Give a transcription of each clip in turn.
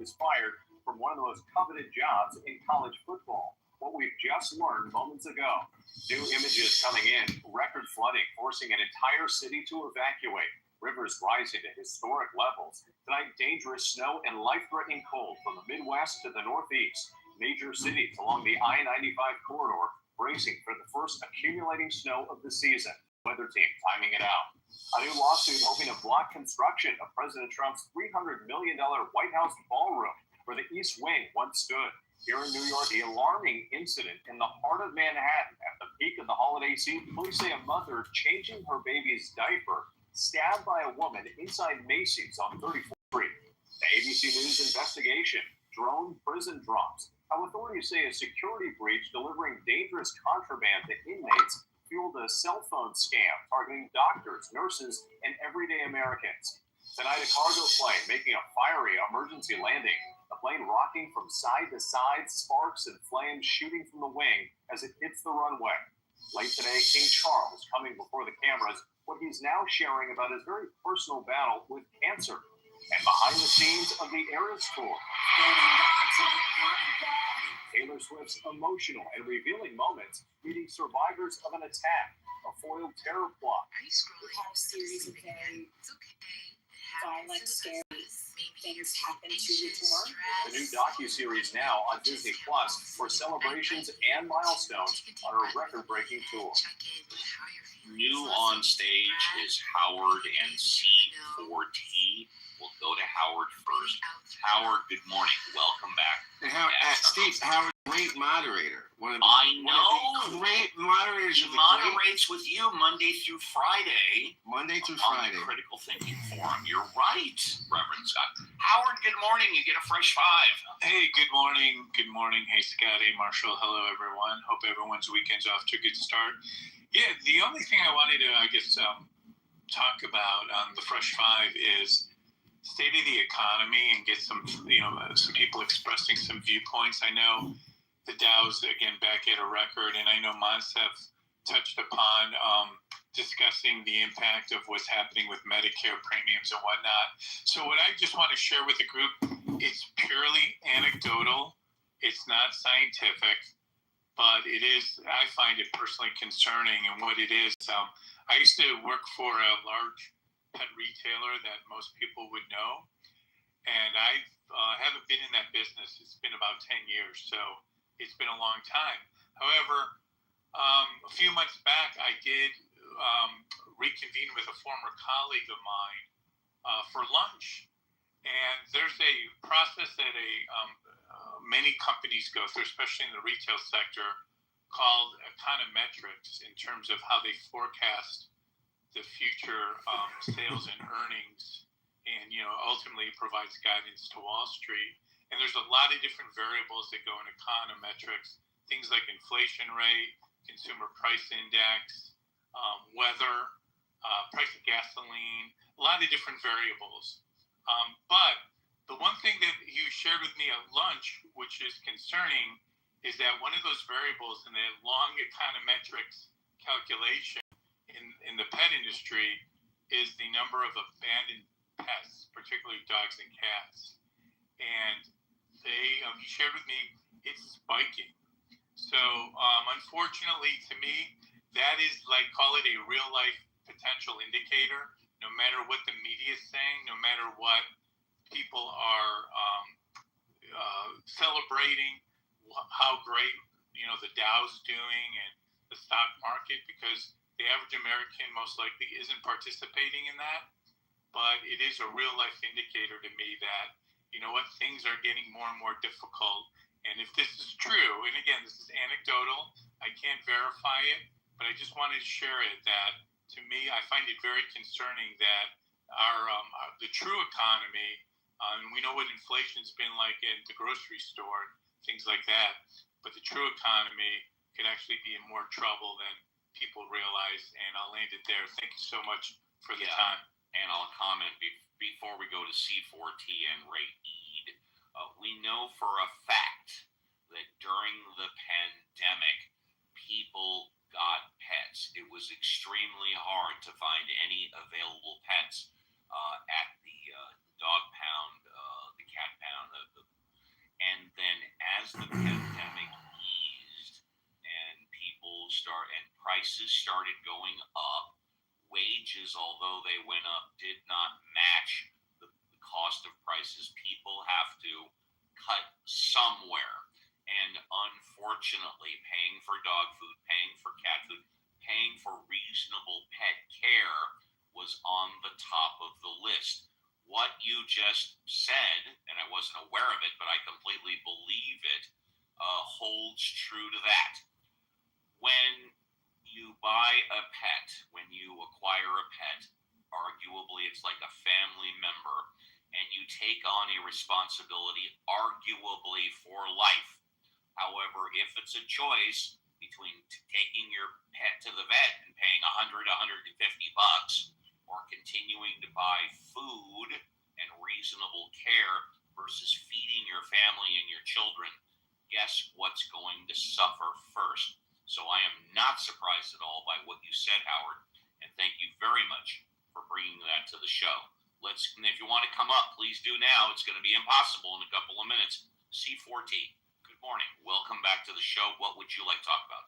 was fired from one of the most coveted jobs in college football. What we've just learned moments ago. New images coming in, record flooding, forcing an entire city to evacuate. Rivers rising to historic levels. Tonight, dangerous snow and life-threatening cold from the Midwest to the Northeast. Major cities along the I-95 corridor bracing for the first accumulating snow of the season. Weather team timing it out. A new lawsuit hoping to block construction of President Trump's $300 million White House ballroom where the East Wing once stood. Here in New York, the alarming incident in the heart of Manhattan at the peak of the holiday season. Police say a mother changing her baby's diaper stabbed by a woman inside Macy's on 34th Street. The ABC News investigation, drone prison drops. How authorities say a security breach delivering dangerous contraband to inmates fueled a cell phone scam targeting doctors, nurses, and everyday Americans. Tonight, a cargo plane making a fiery emergency landing. The plane rocking from side to side, sparks and flames shooting from the wing as it hits the runway. Late today, King Charles coming before the cameras, what he's now sharing about his very personal battle with cancer. And behind the scenes of the Eras Tour. Taylor Swift's emotional and revealing moments meeting survivors of an attack, a foiled terror plot. We have a series of very violent, scary things happen to the tour. The new docuseries now on Disney Plus for celebrations and milestones on her record-breaking tour. New on stage is Howard and C4T. We'll go to Howard first. Howard, good morning. Welcome back. Hey, Steve, Howard, great moderator. I One of know. the great moderators. He moderates with you Monday through Friday. Monday through on Friday. The Critical Thinking Forum. You're right, Reverend Scott. Howard, good morning. You get a fresh five. Hey, good morning. Good morning. Hey, Scott. Hey, Marshall. Hello, everyone. Hope everyone's weekend's off to a good start. Yeah, the only thing I wanted to, talk about on the Fresh Five is state of the economy and get some people expressing some viewpoints. I know the Dow's, again, back at a record, and I know Monsef touched upon discussing the impact of what's happening with Medicare premiums and whatnot. So what I just want to share with the group, it's purely anecdotal. It's not scientific, but it is, I find it personally concerning. And what it is, I used to work for a large pet retailer that most people would know. And I haven't been in that business. It's been about 10 years, so it's been a long time. However, a few months back, I did reconvene with a former colleague of mine for lunch. And there's a process that many companies go through, especially in the retail sector, called econometrics in terms of how they forecast the future sales and earnings, and ultimately provides guidance to Wall Street. And there's a lot of different variables that go in econometrics, things like inflation rate, consumer price index, weather, price of gasoline, a lot of different variables. But the one thing that you shared with me at lunch, which is concerning, is that one of those variables in the long econometrics calculation in the pet industry is the number of abandoned pets, particularly dogs and cats. And they shared with me it's spiking. So unfortunately to me, that is like, call it a real life potential indicator. No matter what the media is saying, no matter what people are celebrating, how great the Dow's doing and the stock market, because the average American most likely isn't participating in that. But it is a real life indicator to me that, things are getting more and more difficult. And if this is true, and again, this is anecdotal, I can't verify it, but I just wanted to share it that, to me, I find it very concerning that the true economy, and we know what inflation's been like in the grocery store, things like that, but the true economy could actually be in more trouble than people realize. And I'll land it there. Thank you so much for the time. And I'll comment before we go to C4T and Ray Eid. We know for a fact that during the pandemic, people got pets. It was extremely hard to find any available pets at the dog pound, the cat pound, the as the pandemic eased and prices started going up, wages, although they went up, did not match the cost of prices. People have to cut somewhere. And unfortunately, paying for dog food, paying for cat food, paying for reasonable pet care was on the top of the list. What you just said, and I wasn't aware of it, but I completely believe it, holds true to that. When you buy a pet, when you acquire a pet, arguably it's like a family member, and you take on a responsibility arguably for life. However, if it's a choice between taking your pet to the vet and paying $100, $150, or continuing to buy food and reasonable care versus feeding your family and your children, guess what's going to suffer first? So I am not surprised at all by what you said, Howard, and thank you very much for bringing that to the show. If you want to come up, please do now. It's going to be impossible in a couple of minutes. C4T, good morning. Welcome back to the show. What would you like to talk about?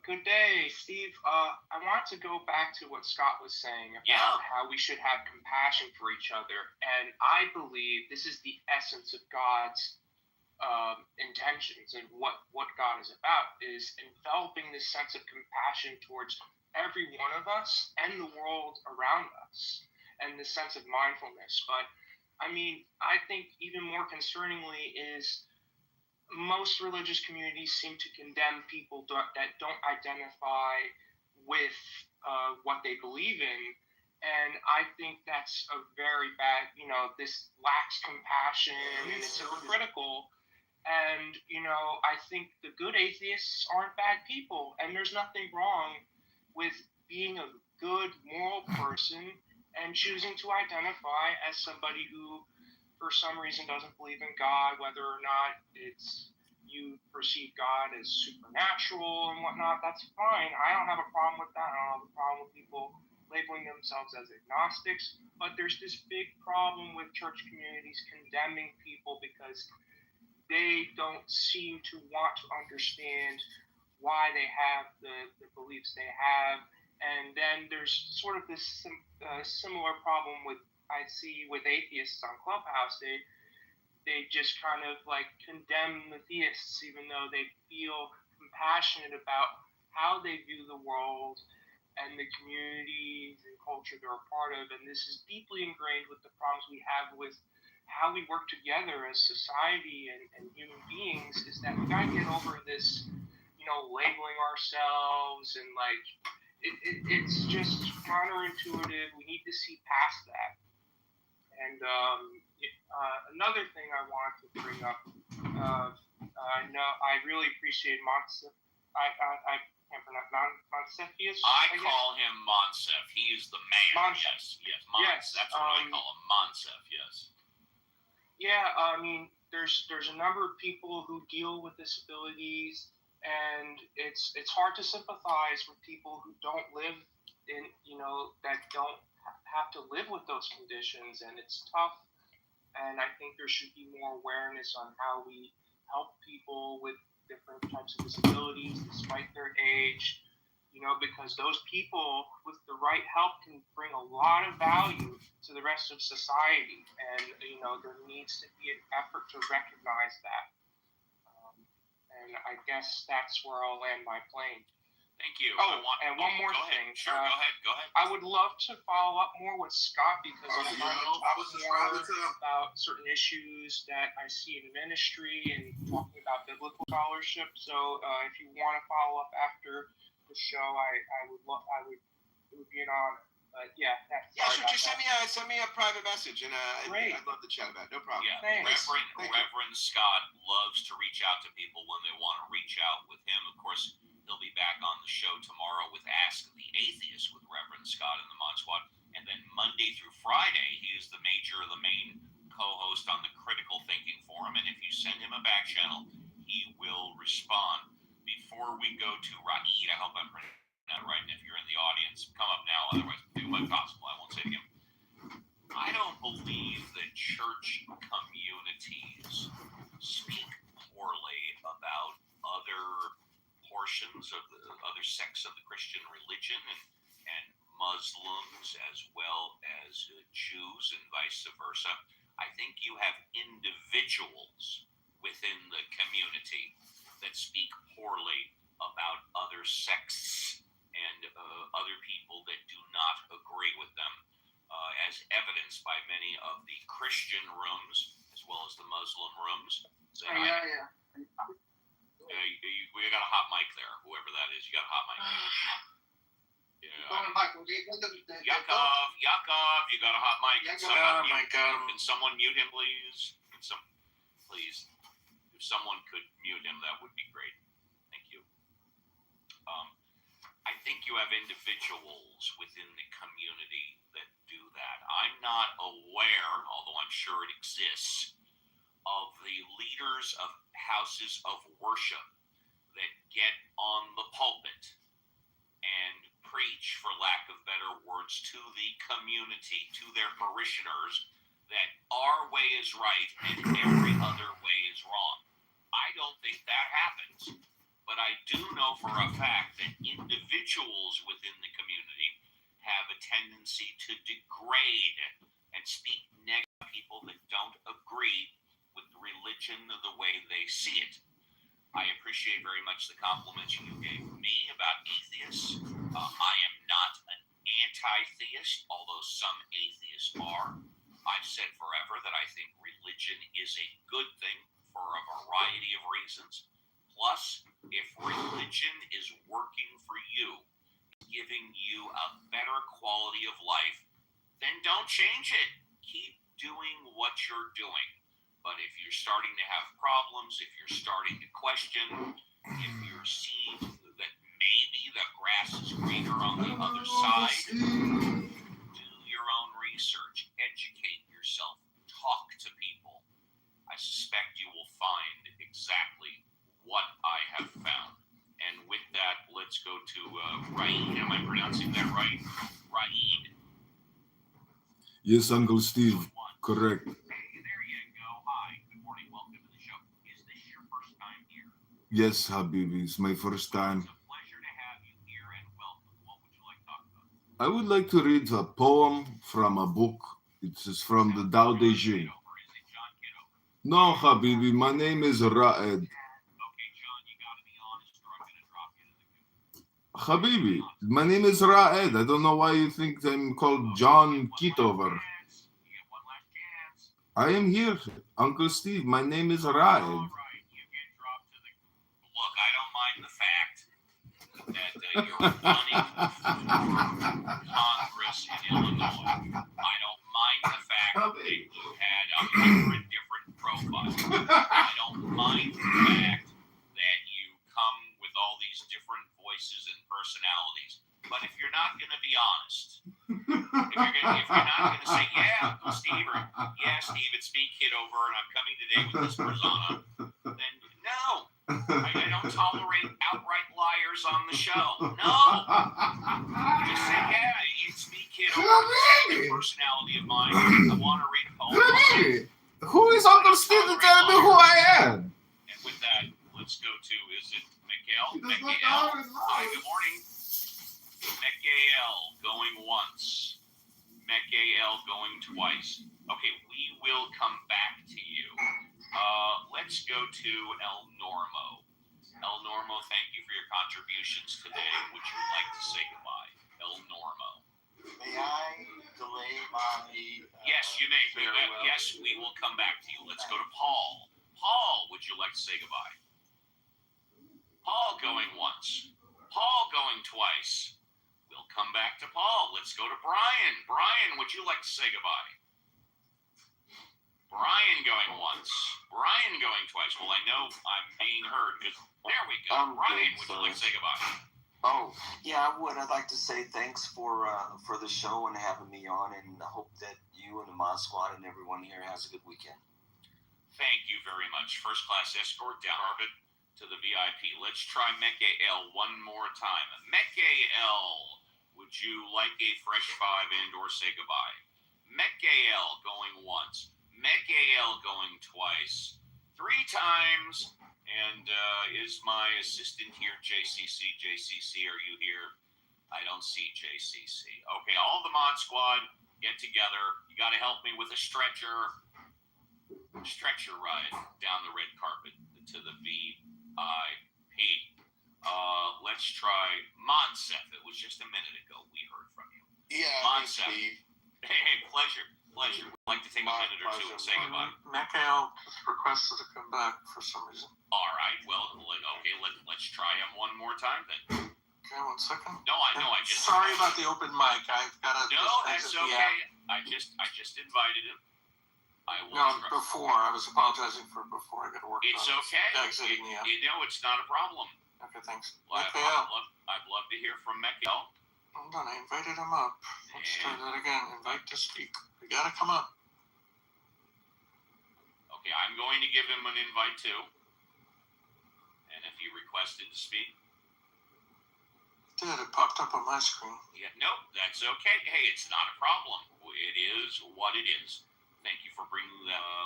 Good day, Steve. I want to go back to what Scott was saying about how we should have compassion for each other. And I believe this is the essence of God's intentions, and what God is about is enveloping this sense of compassion towards every one of us and the world around us, and this sense of mindfulness. But I mean, I think even more concerningly is most religious communities seem to condemn people that don't identify with what they believe in. And I think that's a very bad, this lacks compassion and it's hypocritical. And, I think the good atheists aren't bad people. And there's nothing wrong with being a good moral person and choosing to identify as somebody who, for some reason, doesn't believe in God, whether or not it's you perceive God as supernatural and whatnot. That's fine. I don't have a problem with that. I don't have a problem with people labeling themselves as agnostics. But there's this big problem with church communities condemning people because they don't seem to want to understand why they have the beliefs they have. And then there's sort of this similar problem I see with atheists on Clubhouse. They just kind of like condemn the theists, even though they feel compassionate about how they view the world and the communities and culture they're a part of. And this is deeply ingrained with the problems we have with how we work together as society and human beings, is that we gotta get over this, labeling ourselves, and like it's just counterintuitive. We need to see past that. And another thing I wanted to bring up, I really appreciate Monsef. I can't pronounce Monsefius. I call him Monsef. He is the man. Monsef. Yes, Monsef. That's what I call him, Monsef. Yes. Yeah, I mean, there's a number of people who deal with disabilities, and it's hard to sympathize with people who don't live in, that don't have to live with those conditions, and it's tough. And I think there should be more awareness on how we help people with different types of disabilities despite their age, because those people with the right help can bring a lot of value to the rest of society. And, there needs to be an effort to recognize that. And I guess that's where I'll land my plane. Thank you. And one more thing. Sure, go ahead. I would love to follow up more with Scott because I want to talk more about certain issues that I see in ministry and talking about biblical scholarship. So if you want to follow up after the show, it would be an honor. But yeah, sure. Just send me a private message, and I'd love to chat about it. No problem. Yeah, Thanks. Reverend Scott loves to reach out to people when they want to reach out with him. Of course, he'll be back on the show tomorrow with Ask the Atheist with Reverend Scott and the Mod Squad. And then Monday through Friday, he is the main co-host on the Critical Thinking Forum. And if you send him a back channel, he will respond. Before we go to Raed, I hope I'm pronouncing that right. And if you're in the audience, come up now. Otherwise, do my possible. I won't say it again. I don't believe that church communities speak poorly sects of the Christian religion and Muslims as well as Jews and vice versa. I think you have individuals within the community that speak poorly about other sects and other people that do not agree with them, as evidenced by many of the Christian rooms as well as the Muslim rooms. We got a hot mic there, whoever that is. You got a hot mic. Yakov, you got a hot mic. Can someone mute him, please? Please, if someone could mute him, that would be great. Thank you. I think you have individuals within the community that do that. I'm not aware, although I'm sure it exists, of the leaders of houses of worship that get on the pulpit and preach, for lack of better words, to the community, to their parishioners, that our way is right and every other way is wrong. I don't think that happens. But I do know for a fact that individuals within the community have a tendency to degrade and speak negative to people that don't agree with the religion the way they see it. I appreciate very much the compliments you gave me about atheists. I am not an anti-theist, although some atheists are. I've said forever that I think religion is a good thing for a variety of reasons. Plus, if religion is working for you, giving you a better quality of life, then don't change it. Keep doing what you're doing. But if you're starting to have problems, if you're starting to question, if you're seeing that maybe the grass is greener on the other side, do your own research, educate yourself, talk to people. I suspect you will find exactly what I have found. And with that, let's go to Raid. Am I pronouncing that right? Raid. Yes, Uncle Steve. Correct. Hey, there you go. Hi. Good morning. Welcome to the show. Is this your first time here? Yes, Habibi. It's my first time. It's a pleasure to have you here and welcome. What would you like to talk about? I would like to read a poem from a book. It is from the Tao Te Ching. Is it John Kitover? No, Habibi. My name is Raed. Okay, John, you got to be honest or I'm going to drop you to the goose. Habibi, my name is Raed. I don't know why you think I'm called John Kitover. You get one last chance. I am here, Uncle Steve. My name is Raed. All right, you get dropped to the. Look, I don't mind the fact that you're running for Congress in Illinois. I don't mind the fact that you had 100 different profiles. I don't mind the fact that you come with all these different voices and personalities. But if you're not going to be honest, if you're not going to say, yeah, Steve, or yeah, Steve, it's me, Kitover, and I'm coming today with this persona, then no. I don't tolerate outright liars on the show. No. Just say, yeah, it's me, Kitover. It's a personality of mine. I want to read a poem. Who is Uncle Steve to tell me who I am? And with that, let's go to, is it Miguel? Miguel. Hi, good morning. Miguel going once. Miguel going twice. Okay, we will come back to you. Let's go to El Normo. El Normo, thank you for your contributions today. Would you like to say goodbye? El Normo. May I delay my... Yes, you may. Yes, we will come back to you. Let's go to Paul. Paul, would you like to say goodbye? Paul going once. Paul going twice. We'll come back to Paul. Let's go to Brian. Brian, would you like to say goodbye? Brian going once. Brian going twice. Well, I know I'm being heard because there we go. Brian, would you like to say goodbye? Oh, yeah, I would. I'd like to say thanks for the show and having me on, and I hope that you and the Mod Squad and everyone here has a good weekend. Thank you very much. First class escort down orbit to the VIP. Let's try Mekael one more time. Mekael, would you like a fresh five and or say goodbye? Mekael going once. Mekael going twice. 3 times. And is my assistant here, JCC? JCC, are you here? I don't see JCC. Okay, all the mod squad get together. You got to help me with a stretcher ride down the red carpet to the VIP. Let's try Monsef. It was just a minute ago we heard from you. Yeah, Monsef. Steve. Hey, pleasure. We'd like to take a minute or two and say goodbye. Mikhail requested to come back for some reason. All right. Well, let's try him one more time then. Okay, 1 second. No, I know. I just. Sorry about the open mic. I've got to. No, that's okay. I just invited him. I will. No, before I was apologizing for before I got to work. It's okay. Exiting the app. You know, it's not a problem. Okay, thanks. Well, I'd love to hear from Mikhail. Hold on, I invited him up. Let's try that again. Invite to speak. We gotta come up. Okay, I'm going to give him an invite too. And if he requested to speak. It did. It popped up on my screen. Yeah, nope, that's okay. Hey, it's not a problem. It is what it is. Thank you for bringing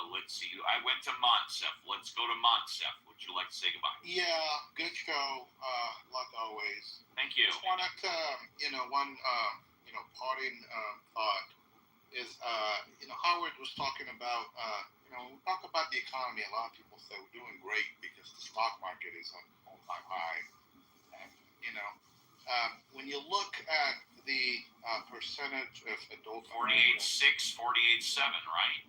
let's see. I went to Monsef. Let's go to Monsef. Would you like to say goodbye? Yeah, good show. Like always. Thank you. Just wanted to, one, parting thought is, Howard was talking about, we talk about the economy. A lot of people say we're doing great because the stock market is on all-time high. And, when you look at the percentage of adult 48.6, 48.7, right?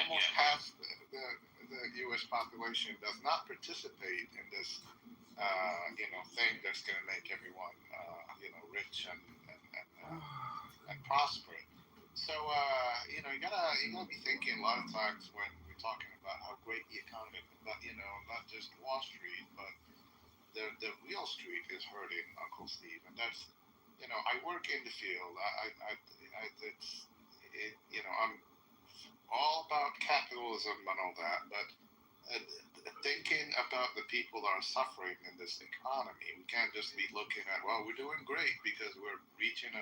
almost half the U.S. population does not participate in this, thing that's going to make everyone, rich and prosper. So, you gotta be thinking a lot of times when we're talking about how great the economy is, but, not just Wall Street, but the real street is hurting, Uncle Steve, and that's, I work in the field. I'm all about capitalism and all that, but thinking about the people that are suffering in this economy, we can't just be looking at, well, we're doing great because we're reaching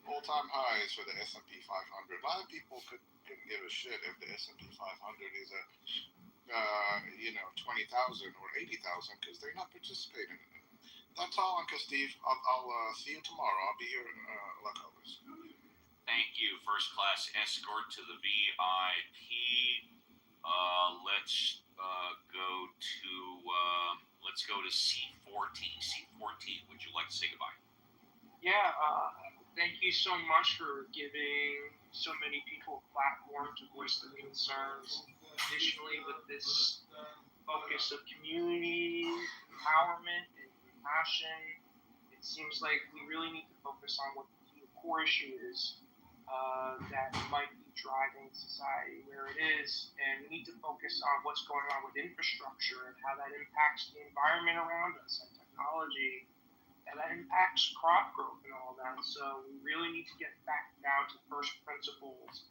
all-time highs for the S&P 500. A lot of people couldn't give a shit if the S&P 500 is at 20,000 or 80,000 because they're not participating in it. That's all, Uncle Steve. I'll see you tomorrow. I'll be here like always. Thank you. First class escort to the VIP. Let's go to C4T. C4T, would you like to say goodbye? Yeah, thank you so much for giving so many people a platform to voice their concerns. Additionally, with this focus of community empowerment and compassion, it seems like we really need to focus on what the core issue is that might be driving society where it is, and we need to focus on what's going on with infrastructure and how that impacts the environment around us and technology, and that impacts crop growth and all that. So we really need to get back down to first principles,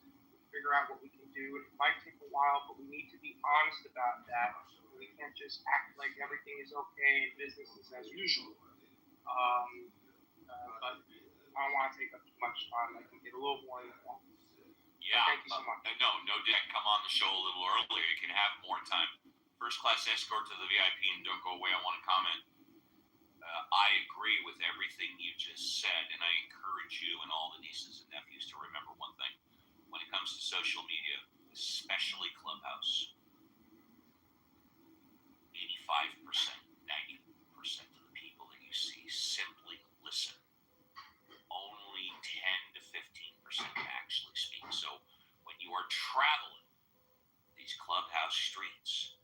figure out what we can do. It might take a while, but we need to be honest about that. We can't just act like everything is okay and business is as usual. But I don't want to take up too much time. I can get a little more involved. Yeah. Thank you so much. No doubt. Come on the show a little earlier. You can have more time. First class escort to the VIP, and don't go away. I want to comment. I agree with everything you just said, and I encourage you and all the nieces and nephews to remember one thing. When it comes to social media, especially Clubhouse, 85%, 90% of the people that you see simply listen. Only 10 to 15% actually speak. So when you are traveling these Clubhouse streets,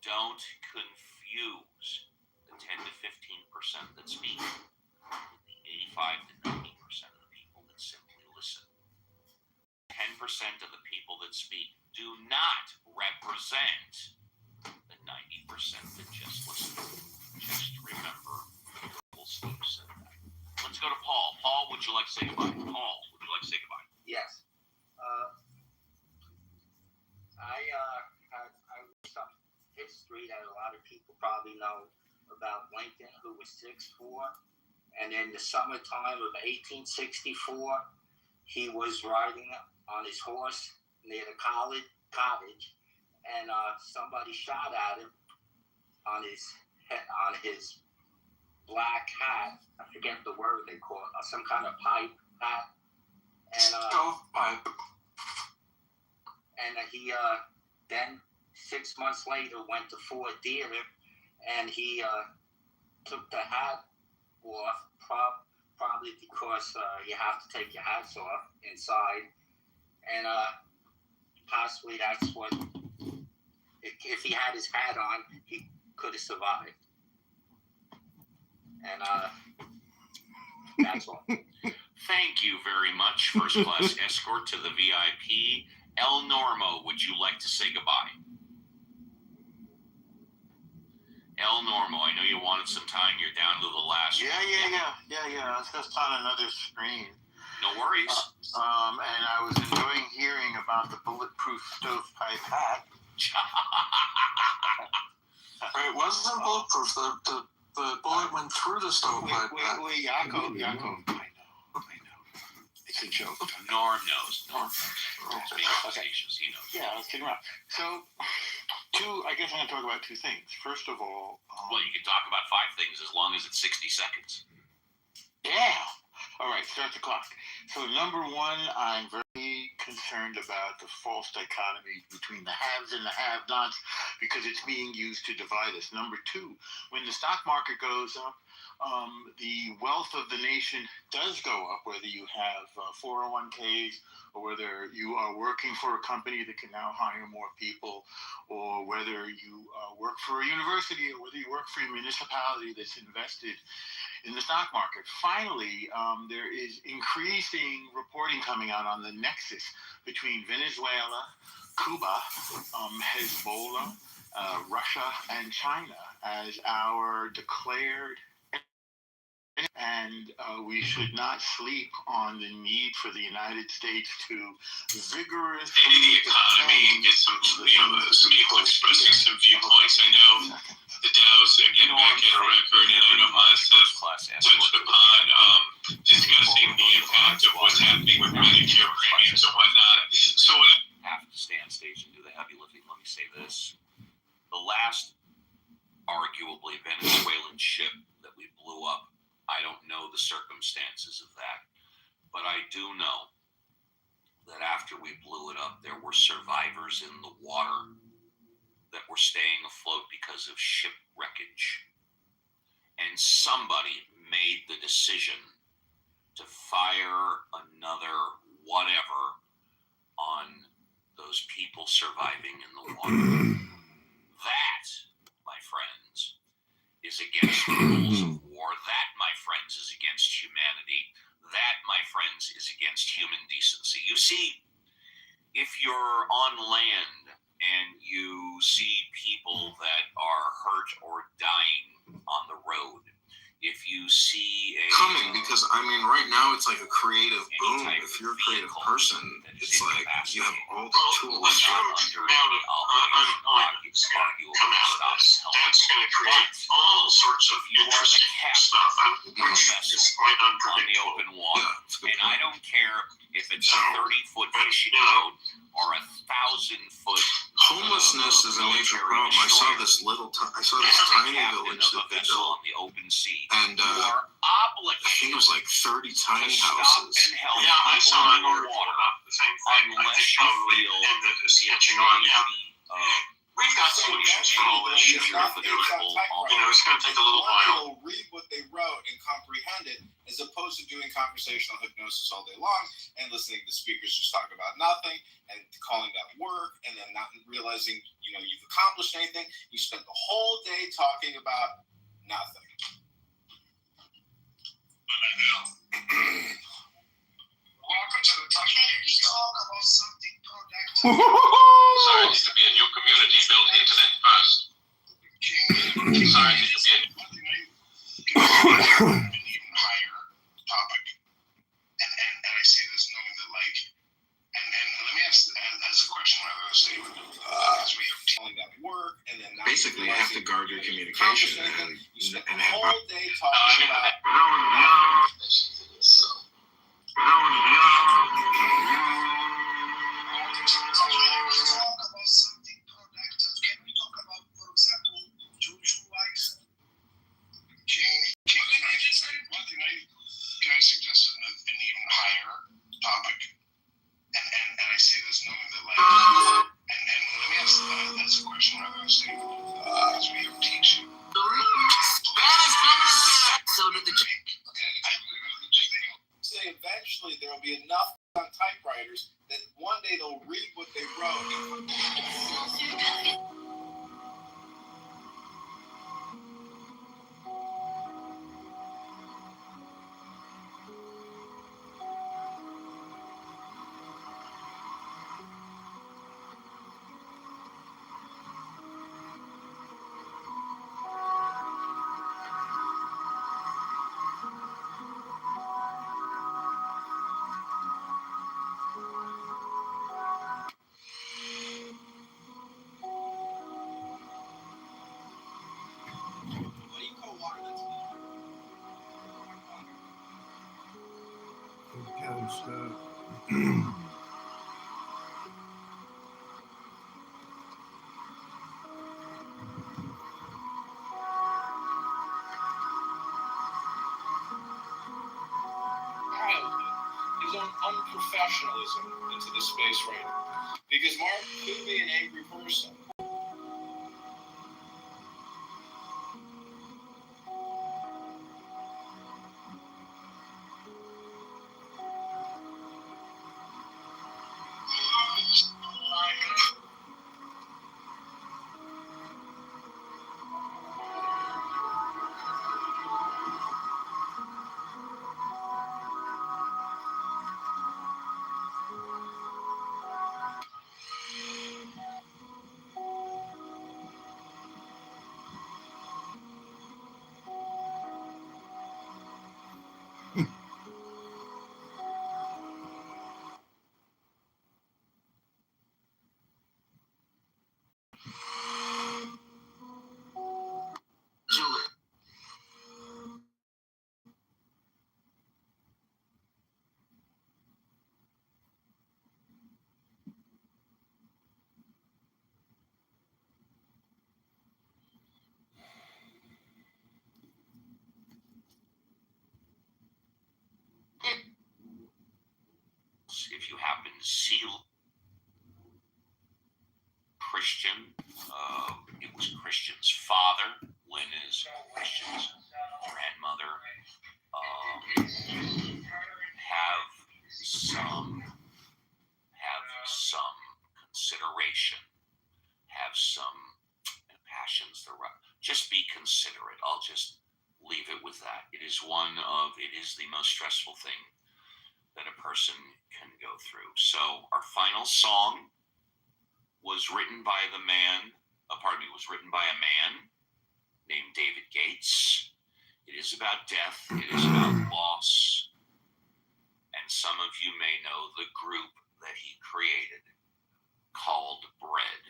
don't confuse the 10 to 15% that speak with the 85 to 90% of the people that simply listen. 10% of the people that speak do not represent the 90% that just listen. Just remember, Uncle Steve said that. Let's go to Paul. Paul, would you like to say goodbye? Paul, would you like to say goodbye? Yes. I some history that a lot of people probably know about Lincoln, who was 6'4", and in the summertime of 1864, he was riding on his horse near the cottage, and somebody shot at him on his head, on his black hat. I forget the word they call it, some kind of pipe hat. And Stovepipe. And he then 6 months later went to Ford Theater, and he took the hat off, probably because you have to take your hats off inside, and possibly that's what, if he had his hat on, he could have survived. And that's all. Thank you very much, first class escort to the VIP. El Normo, would you like to say goodbye? El Normo, I know you wanted some time. You're down to the last. Yeah. I was just on another screen. No worries. And I was enjoying hearing about the bulletproof stovepipe hat. It wasn't bulletproof. The bullet went through the stovepipe. Wait, Yaakov. I know. It's a joke. Norm knows. He's being facetious. He knows. Yeah, I was kidding around. So, I guess I'm going to talk about two things. First of all... well, you can talk about 5 things as long as it's 60 seconds. Yeah. All right, start the clock. So, number one, I'm very concerned about the false dichotomy between the haves and the have-nots because it's being used to divide us. Number two, when the stock market goes up, the wealth of the nation does go up, whether you have 401ks or whether you are working for a company that can now hire more people, or whether you work for a university, or whether you work for a municipality that's invested in the stock market. Finally, there is increasing reporting coming out on the nexus between Venezuela, Cuba, Hezbollah, Russia, and China as our declared. And we should not sleep on the need for the United States to vigorously State of the economy and get some people expressing some viewpoints. I know the Dow's again back at a record, and I know Mazda touched upon discussing the impact of what's happening with Medicare premiums and whatnot. So what I have to stand stage and do the heavy lifting. Let me say this. The last arguably Venezuelan ship that we blew up, I don't know the circumstances of that, but I do know that after we blew it up, there were survivors in the water that were staying afloat because of ship wreckage. And somebody made the decision to fire another whatever on those people surviving in the water. That, my friends, is against the rules of war. That, my friends, is against humanity. That, my friends, is against human decency. You see, if you're on land and you see people that are hurt or dying on the road, if you see coming, because I mean, right now it's like a creative boom. If you're a creative person, it's like you have all the tools. What's your amount of unemployment come out of this? That's going to create all sorts of interesting stuff. It's quite on the open water. And I don't care if it's a 30-foot fishing boat or a 1,000-foot. Homelessness is a major problem. I saw this tiny village that they built on the open sea. And I think it was like 30 tiny houses. Yeah, I saw an article about the same thing. Unless I think you probably feel ended up sketching on. We've got solutions for all this shit. You know, it's going to take a little while. Read what they wrote and comprehend it, as opposed to doing conversational hypnosis all day long and listening to speakers just talk about nothing and calling that work and then not realizing, you've accomplished anything. You spent the whole day talking about nothing. Welcome to the talk. Talk about something productive. Sorry, needs to be a new community built internet first. Sorry, needs to be an even higher topic. And I say this knowing that and let me ask as a question rather than a statement. Because we have telling that work and then not basically you have to guard your communication and have whole day talking about That's the question I'm going to say. Because we have teaching. So did the say eventually there will be enough on typewriters that one day they'll read what they wrote. His own unprofessionalism into the space rating. Because Mark could be an angry person. If you happen to see Christian, it was Christian's father, Lynn is Christian's grandmother, have some consideration, have some passions. Just be considerate. I'll just leave it with that. It is the most stressful thing that a person can go through. So our final song was written by a man named David Gates. It is about death. It is about loss. And some of you may know the group that he created called Bread.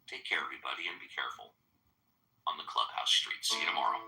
Take care, everybody, and be careful on the clubhouse street. See you tomorrow.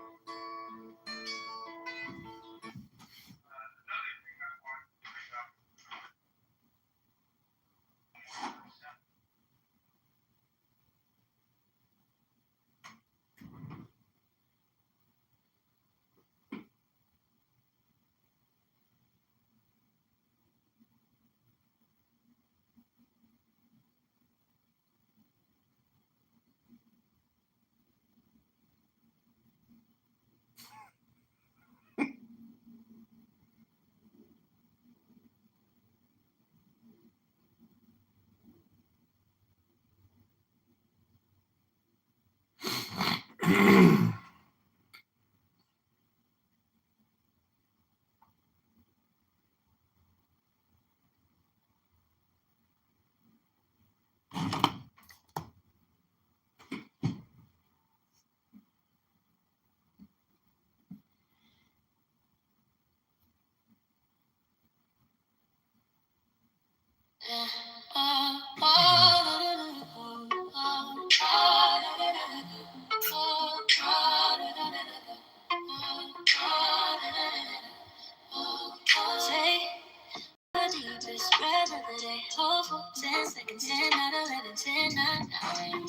Deepest breath of the day. Hold for 10 seconds. 10, 9, 11, 10, 9, 9.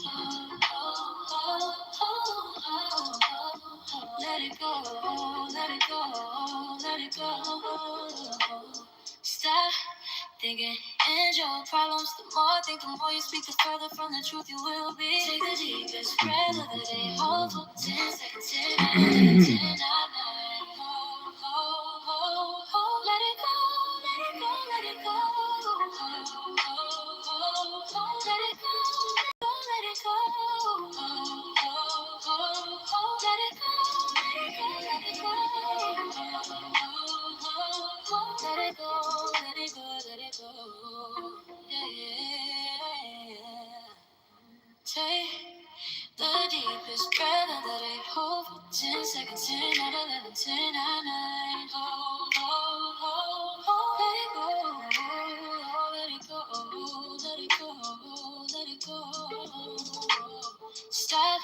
Let it go, let it go, let it go. Stop thinking, enjoy your problems, the more I think, the more you speak, the further from the truth you will be. Take the deepest breath of the day. Hold for 10 seconds, 10, 9, 10, 9, 9. Hold, hold, hold, hold. Let it go, let it go, let it go. Hold, hold, hold, hold. Let it go, let it go, let it go. Hold, hold, hold, hold. Let it go, let it go, let it go. Hold, hold, hold. Let it go, let it go, let it go. Yeah, yeah, yeah. Take the deepest breath of the day. Hold for 10 seconds. 10, 9, 11, 10, 9, 9. Hold, hold, hold, hold. Let it go. Let it go. Let it go. Let it go. Stop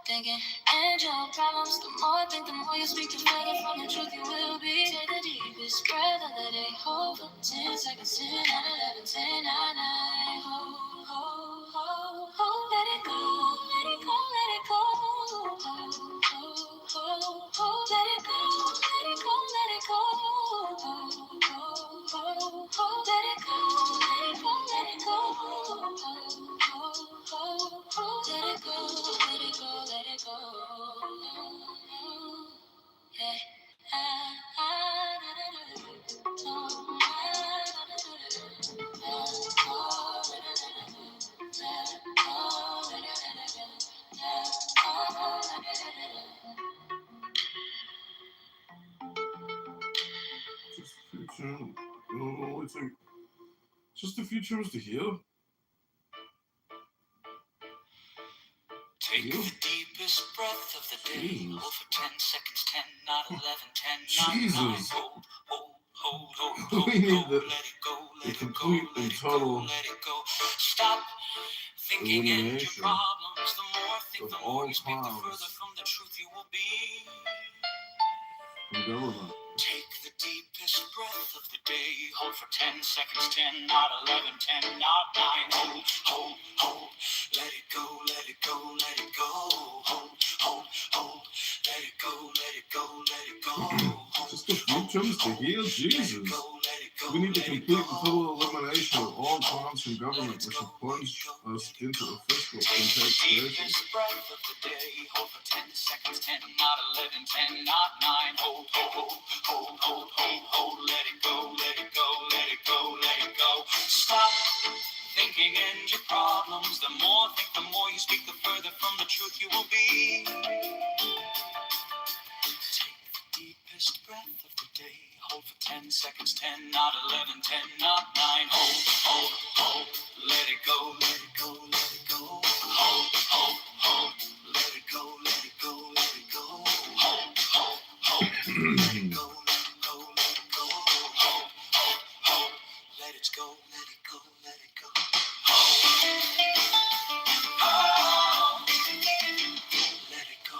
thinking and your problems. The more I think, the more you speak, the further from the truth you will be. Take the deepest breath of the day. Hold for 10 seconds. 10, 9, 11, 10, 9, 9. Hold, hold, hold, hold. Let it go. Let it go. Let it go. Hold, hold, hold, hold. Let it go. Let it go. Let it go. Hold, hold, hold, hold. Let it go. Let it go. Let it go. Hold, hold, hold. Let it go. Let it go. Let it go. Yeah. Future. No, it's like just the future was to heal. Take the deepest breath of the day. Hold for 10 seconds. 10, not 11, 10, not 9. Jesus. Hold, We need hold. Let it go. the Let it go. complete Let and it go. total Let it go. Stop thinking and your elimination problems. The more I think, of the more all you speak, the powers further from the truth you will be. from government. Take the deepest breath of the day. Hold for 10 seconds. 10, not 11, 10, not 9. Hold, hold, hold. Let it go, let it go, let it go. Hold, hold, hold. Let it go, let it go, let it go. Just the future was to heal. Jesus. We need the complete and total elimination of all powers from government, which will plunge us into a fiscal and taxation. Deepest breath of the day. Hold for 10 seconds. 10, not 11, 10, not 9. Hold, hold, hold, hold, hold, hold, hold. Let it go, let it go, let it go, let it go. Stop thinking and your problems. The more think, the more you speak, the further from the truth you will be. Take the deepest breath of the day. Hold for 10 seconds. 10, not 11, 10, not 9. Hold, hold, hold. Let it go, let it go, let it go. Hold, hold, hold. Let it go, let it go, let it go. Hold, hold, hold. Let it go, let it go, let it go. Hold, hold, hold. Let it go, let it go, let it go. Hold, hold. Let it go.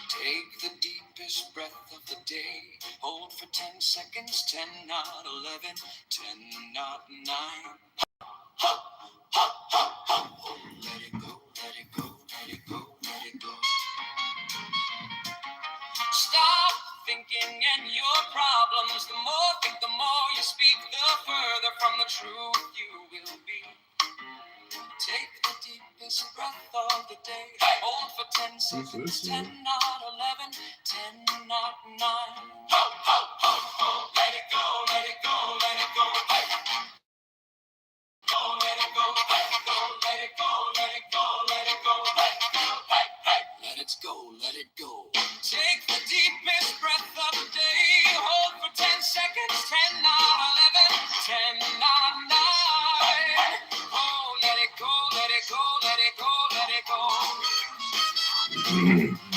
Take the deepest breath of the day. Hold for 10 seconds. 10, not 11, 10, not 9. Ho, ho, ho, ho. Let it go, let it go, let it go, let it go. Stop thinking and your problems. The more think, the more you speak, the further from the truth you will be. Take the deepest breath of the day. Hold for 10 seconds. 10, not 11, 10, not 9. Ho, ho, ho, ho. Let it go, let it go, let it go. Hey. Go, let it go, let it go, let it go, let it go, let it go. Hey, hey, hey. Let it go, let it go. Take the deepest breath of the day. Hold for 10 seconds. 10, not 11, 10, not 9. Oh, let it go, let it go, let it go, let it go.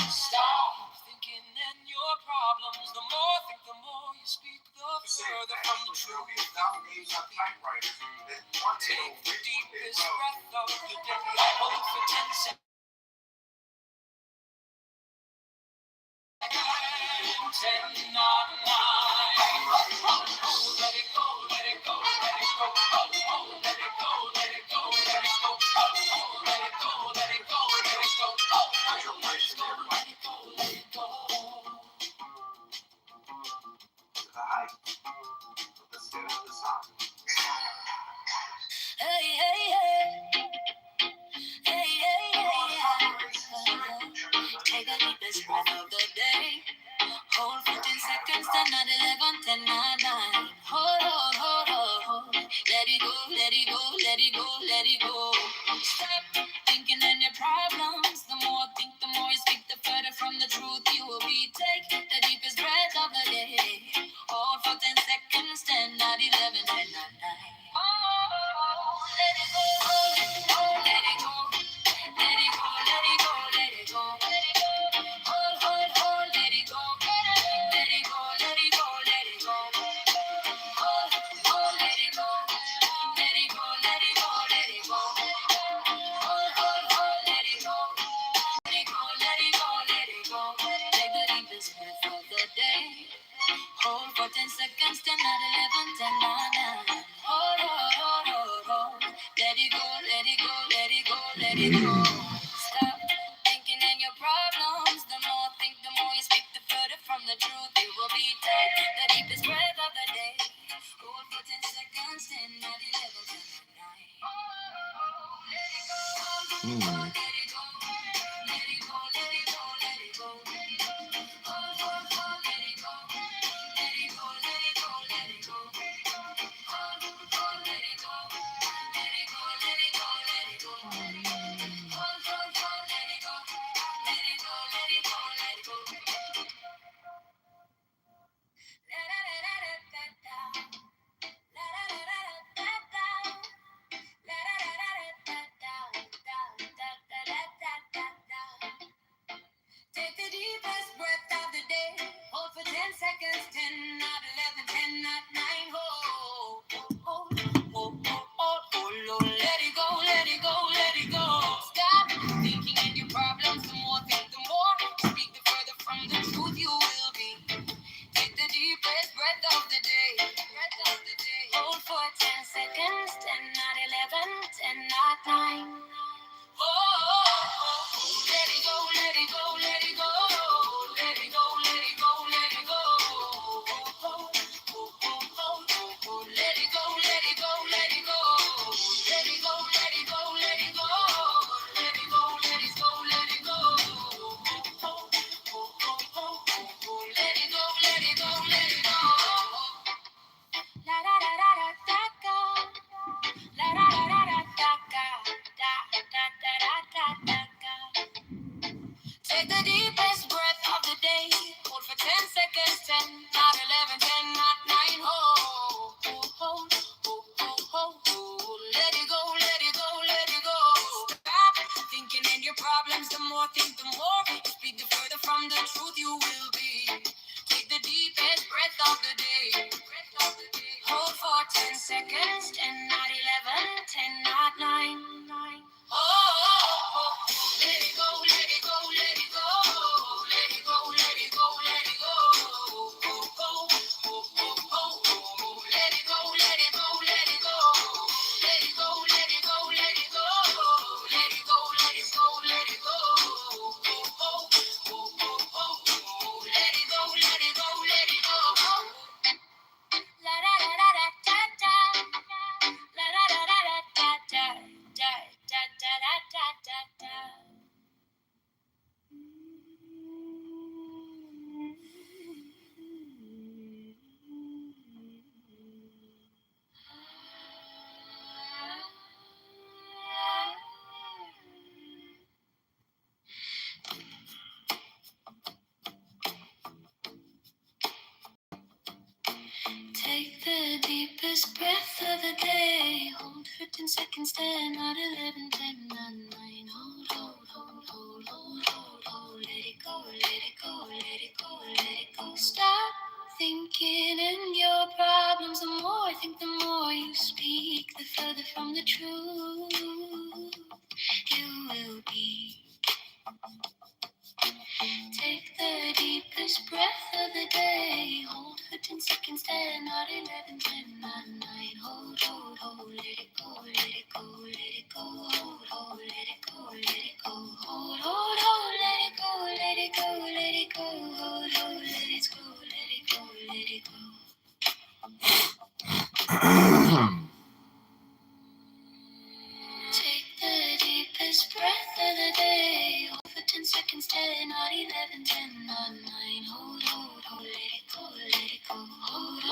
Stop thinking and your problems. The more think, the more you speak, the further from the truth. Take the deepest breath of the day. Hold for 10 seconds. 10, not 9. Let it go, let it go, let it go. Let it go, let it go, let it go, let it go. Take the deepest breath of the day. Hold 15 seconds, 10, 9, 11, 10, 9, 9. Hold. Let it go, let it go, let it go, let it go. Stop thinking in your problems. The more think, the more you speak, the further from the truth you will be. Take the deepest breath of the day. Hold for 10 seconds, 10, 9, 11, 10, 9, 9. Let it go, let it go, let it go, let it go, let it go, let it go. Hold, let it go, let it go, let it go, let it go. Hold, let it go, let it go, let it go, let it go. Hold, let it go, let it go, let it go, let it go. Take the deepest breath of the day. Hold for 10 seconds, 10, 9, 11, 10, 9, 9. Hold. Let it go, let it go, let it go, let it go. Stop thinking in your problems. The more think, the more you speak, the further from the truth you will be. Take the deepest breath of the day. Hold for 10 seconds, 10, 9, 11, 10, 9. Let it go, let it go, let it go, let it go, let it go, let it go. Hold, let it go, let it go, let it go, let it go. Hold, let it go, let it go, let it go, let it go, let it go. Hold, let it go, let it go, let it go, let it go. La da da da da da da. La da da da da da da. La da da da da da da da da da da da. Take the deepest breath of the day. Hold for 10 seconds. 10, not 11, 10, not 9. Hold. Let it go, let it go, let it go. Stop thinking in your problems. The more think, the more speak, the further from the truth you will be. Take the deepest breath of the day. Hold for 10 seconds. 10, not 11, 10, not 9. Let it go, let it go, let it go. Let it go, let it go, let it go. Let it go, let it go, let it go. Let it go, let it go, let it go. Let it go, let it go, let it go. Let it go, let it go, let it go. La da da da da da da. La da da da da da da da da da da da. Take the deepest breath of the day. Hold for 10 seconds. 10, not 11, 10, not 9. Hold. Let it go, let it go, let it go. Stop thinking in your problems. The more think, the more you speak, the further from the truth you will be. Take the deepest breath of the day. Hold for 10 seconds. 10, not 11, 10, not 9. Let it go, let it go, let it go. Let it go, let it go, let it go. Let it go, let it go, let it go. Let it go, let it go, let it go. Let it go, let it go, let it go. Let it go, let it go, let it go. La da da da da da da. La da da da da da da da da da da da. Take the deepest breath of the day. Hold for 10 seconds, 10, not 11, 10, not 9. Hold. Let it go, let it go, let it go, let it go. Stop thinking in your problems. The more I think, the more you speak, the further from the truth you will be. Take the deepest breath of the day. Hold for 10 seconds, 10, not 11, 10, not 9. Hold. Let it go, let it go, let it go. Hold, let it go, let it go. Hold, let it not 11, 10, not 9. Hold, let it go, let it go. Hold,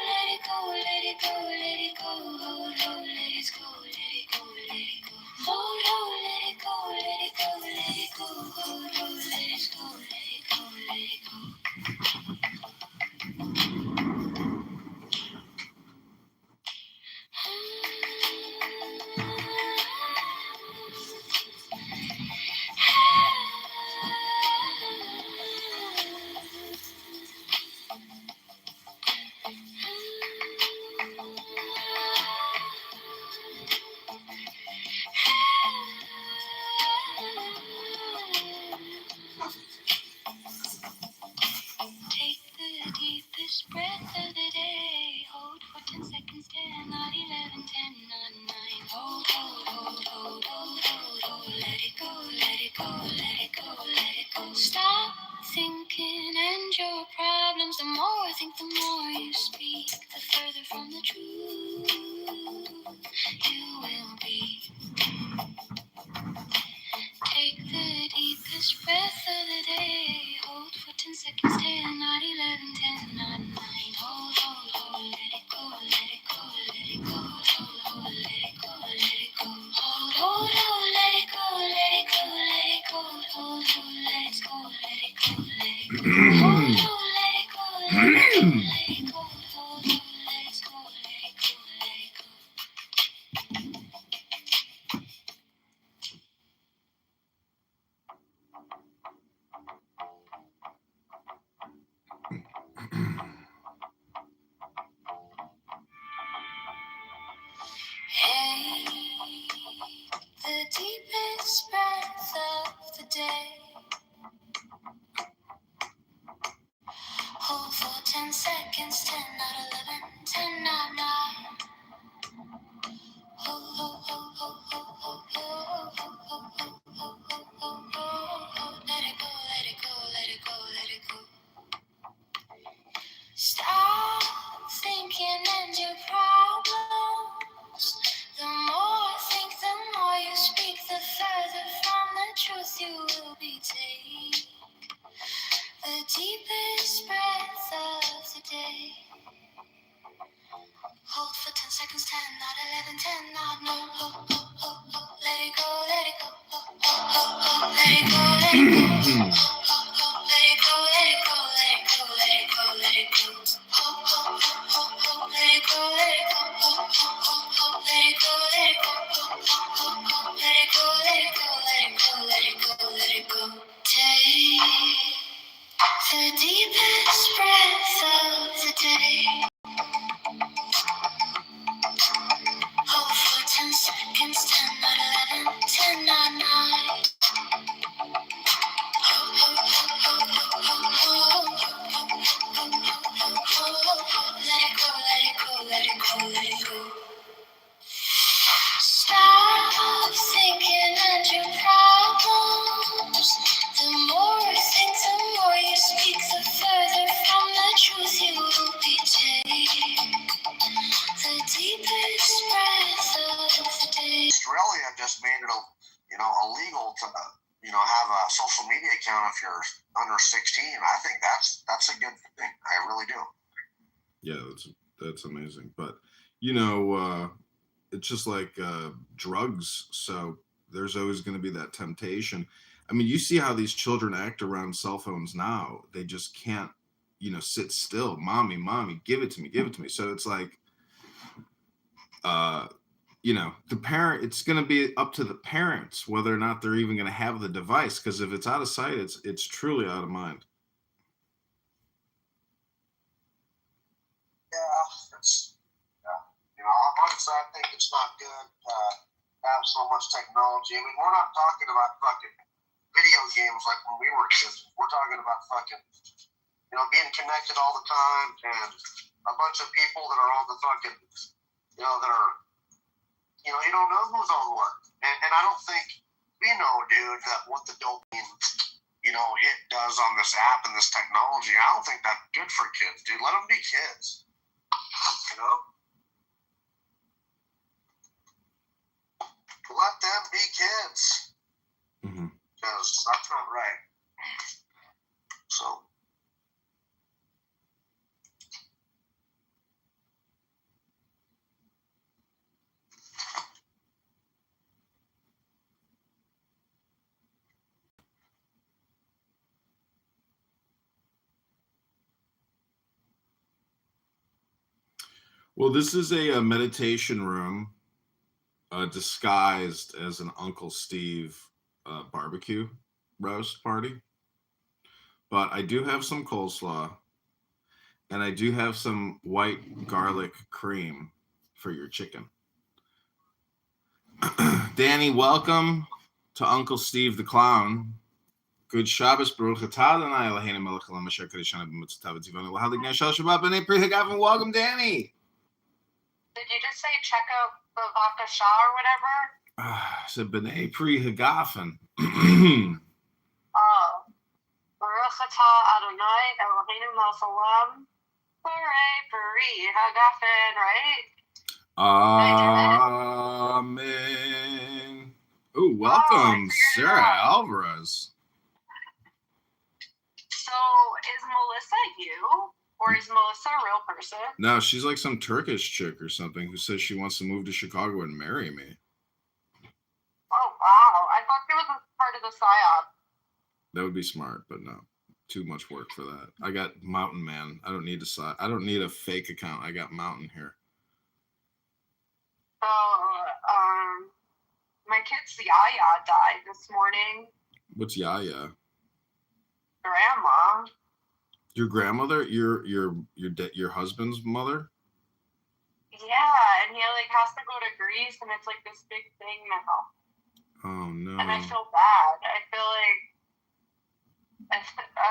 let it go, let it go, let it go. Hold, let it go, let it go, let it go. Hold, let it go, let it go, let it go. Hold, let it go, let it go, let it go. Take the deepest breath of the day. Hold for 10 seconds, 10, not 11, 10, not 9. Hold, let it go, let it go, let it go, let it go. Stop thinking and your problems. The more I think, the more you speak, the further from the truth you will be. Take the deepest breath of the day. Hold for 10 seconds, 10, not 11, 10, not 9. Hold, let it go, let it go, let it go. Hold, let it go, let it go. Hold, let it go, let it go, let it go. Hold, let it go, let it go, let it go. Hold, let it go, let it go, let it go. Hold, let it go, let it go, let it go. Hey, the deepest breath of the day. Hold for 10 seconds, 10, not 11, 10, not 9. Let it go, let it go, let it go, let it go. Stop thinking and your problems. The more I think, the more you speak, the further from the truth you will be. Take the deepest breath of the day. Hold for 10 seconds, 10, not 11, 10, not 9. Let it go, let it go. Let it go, let it go. Let it go, let it go, let it go, let it go, let it go. Let it go, let it go. Let it go, let it go. Let it go, let it go, let it go, let it go, let it go. Take the deepest breath of the day. Hold for 10 seconds, 10, not 11, 10, not 9. Let it go, let it go, let it go, let it go. Stop thinking and your problems. The more you think, the more you speak, the further from the truth you will be. Take the deepest breath of the day. Australia just made it, illegal to, have a social media account if you're under 16. I think that's a good thing. I really do. Yeah, that's amazing. But it's just like drugs. So there's always going to be that temptation. I mean, you see how these children act around cell phones now. They just can't, sit still. Mommy, give it to me, give it to me. So it's like, the parent, it's going to be up to the parents whether or not they're even going to have the device. Because if it's out of sight, it's truly out of mind. Honestly, I think it's not good to have so much technology. I mean, we're not talking about fucking video games like when we were kids. We're talking about fucking, being connected all the time and a bunch of people that are on the fucking, that are, you don't know who's on what. And I don't think we know, dude, that what the dopamine, it does on this app and this technology. I don't think that's good for kids, dude. Let them be kids. Let them be kids. Because that's not right. Well, this is a meditation room disguised as an Uncle Steve barbecue roast party. But I do have some coleslaw, and I do have some white garlic cream for your chicken. Danny, welcome to Uncle Steve the Clown. Good Shabbos, Baruch Atah Adonai Eloheinu melech haolam asher kadeshanu b'mitzvotav v'tzivanu l'hadik neshel Shabbat b'nei Pri Hagavim. Welcome, Danny. Did you just say check out the vodka Shah or whatever? I said b'nei Pri Hagavim. Oh. Baruch atah Adonai Eloheinu melech haolam Pri Hagavim, right? Amen. Oh, welcome, Sarah Alvarez. So, is Melissa you? Or is Melissa a real person? No, she's like some Turkish chick or something who says she wants to move to Chicago and marry me. Oh, wow. I thought she was a part of the PSYOP. That would be smart, but no. Too much work for that. I got Mountain Man. I don't need a fake account. I got Mountain here. So, my kid's Yaya died this morning. What's Yaya? Grandma. Your grandmother? Your husband's mother? Yeah, and he like has to go to Greece, and it's like this big thing now. Oh no. And I feel bad. I feel like I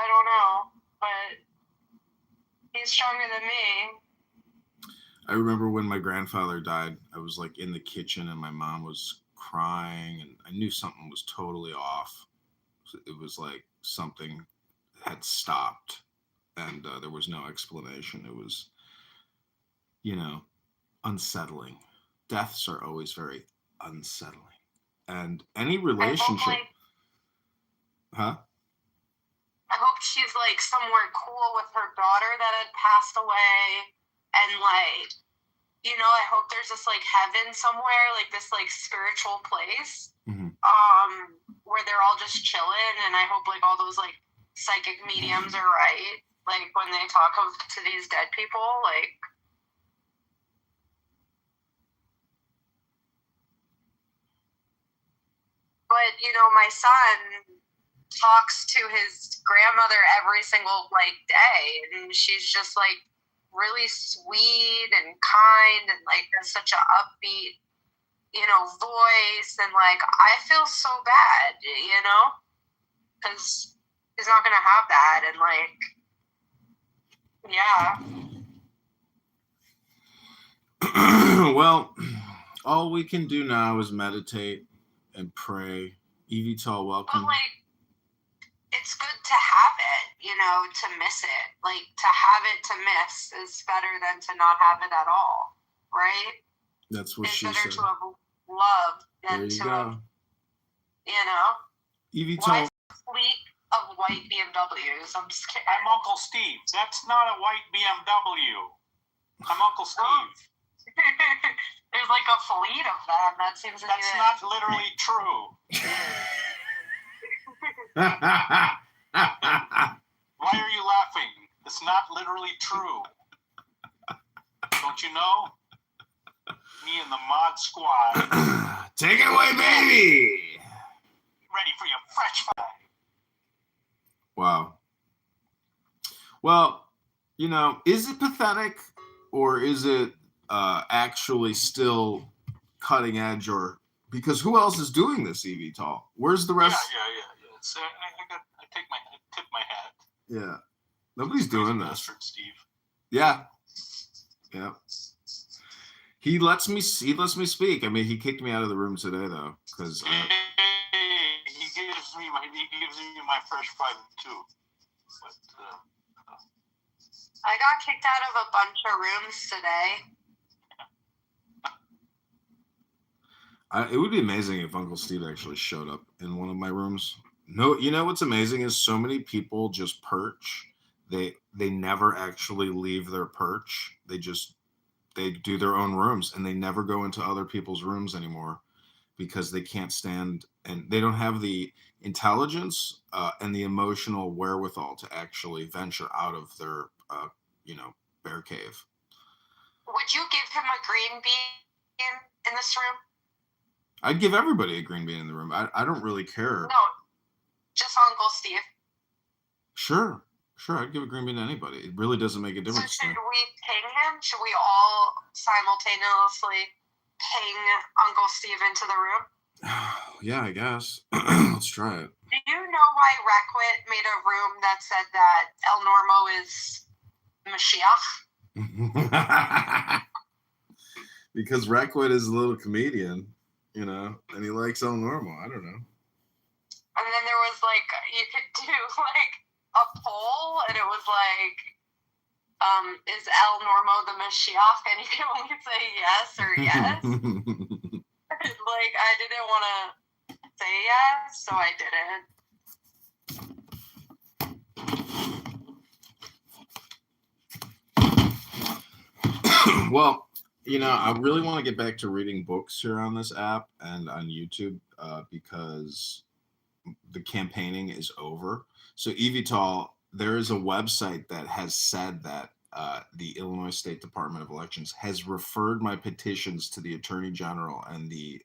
don't know, but he's stronger than me. I remember when my grandfather died, I was like in the kitchen and my mom was crying and I knew something was totally off. It was like something had stopped and there was no explanation. It was, unsettling. Deaths are always very unsettling. And any relationship... Huh? I hope she's like somewhere cool with her daughter that had passed away. And like, I hope there's this like heaven somewhere, like this like spiritual place, where they're all just chilling. And I hope like all those like psychic mediums are right, like when they talk to these dead people, like. But my son talks to his grandmother every single like day, and she's just like really sweet and kind and like has such a upbeat voice, and like I feel so bad because he's not gonna have that, and like well, all we can do now is meditate and pray. Evital, welcome. But like it's good to have it, to miss it. Like, to have it to miss is better than to not have it at all, right? That's what she said. It's better to have loved than to have, Evital. Why is a fleet of white BMWs? I'm just kidding. I'm Uncle Steve. That's not a white BMW. I'm Uncle Steve. There's like a fleet of them. That seems like That's not literally true. Why are you laughing? It's not literally true. Don't you know? Me and the mod squad. Take it away, baby! Ready for your fresh fry. Wow. Well, is it pathetic or is it actually still cutting edge? Or because who else is doing this, Evital? Where's the rest? Yeah. I tip my hat. Yeah, nobody's doing this. Steve. Yeah. He lets me speak. I mean, he kicked me out of the room today though, because he gives me my fresh fry too. But I got kicked out of a bunch of rooms today. It would be amazing if Uncle Steve actually showed up in one of my rooms. No, what's amazing is so many people just perch. They never actually leave their perch. They do their own rooms and they never go into other people's rooms anymore because they can't stand and they don't have the intelligence and the emotional wherewithal to actually venture out of their bear cave. Would you give him a green bean in this room? I'd give everybody a green bean in the room. I don't really care. No, just Uncle Steve. Sure, I'd give a green bean to anybody. It really doesn't make a difference. So should we ping him? Should we all simultaneously ping Uncle Steve into the room? Yeah, I guess. Let's try it. Do you know why Requit made a room that said that El Normo is Mashiach? Because Requit is a little comedian, you know, and he likes El Normo. I don't know. And then there was like, you could do like a poll, and it was like, is El Normo the Mashiach? And you can only say yes or yes. Like, I didn't want to say yes, so I didn't. Well, you know, I really want to get back to reading books here on this app and on YouTube because the campaigning is over. So, Evital, there is a website that has said that the Illinois State Department of Elections has referred my petitions to the Attorney General and the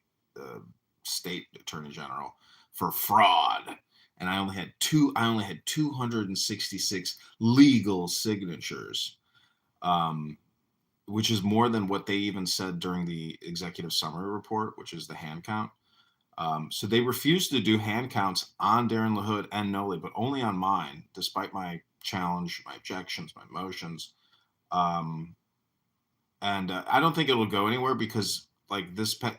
State Attorney General for fraud, and I only had 266 legal signatures, which is more than what they even said during the executive summary report, which is the hand count. So they refused to do hand counts on Darren LaHood and Noli, but only on mine, despite my challenge, my objections, my motions. And I don't think it'll go anywhere because, like,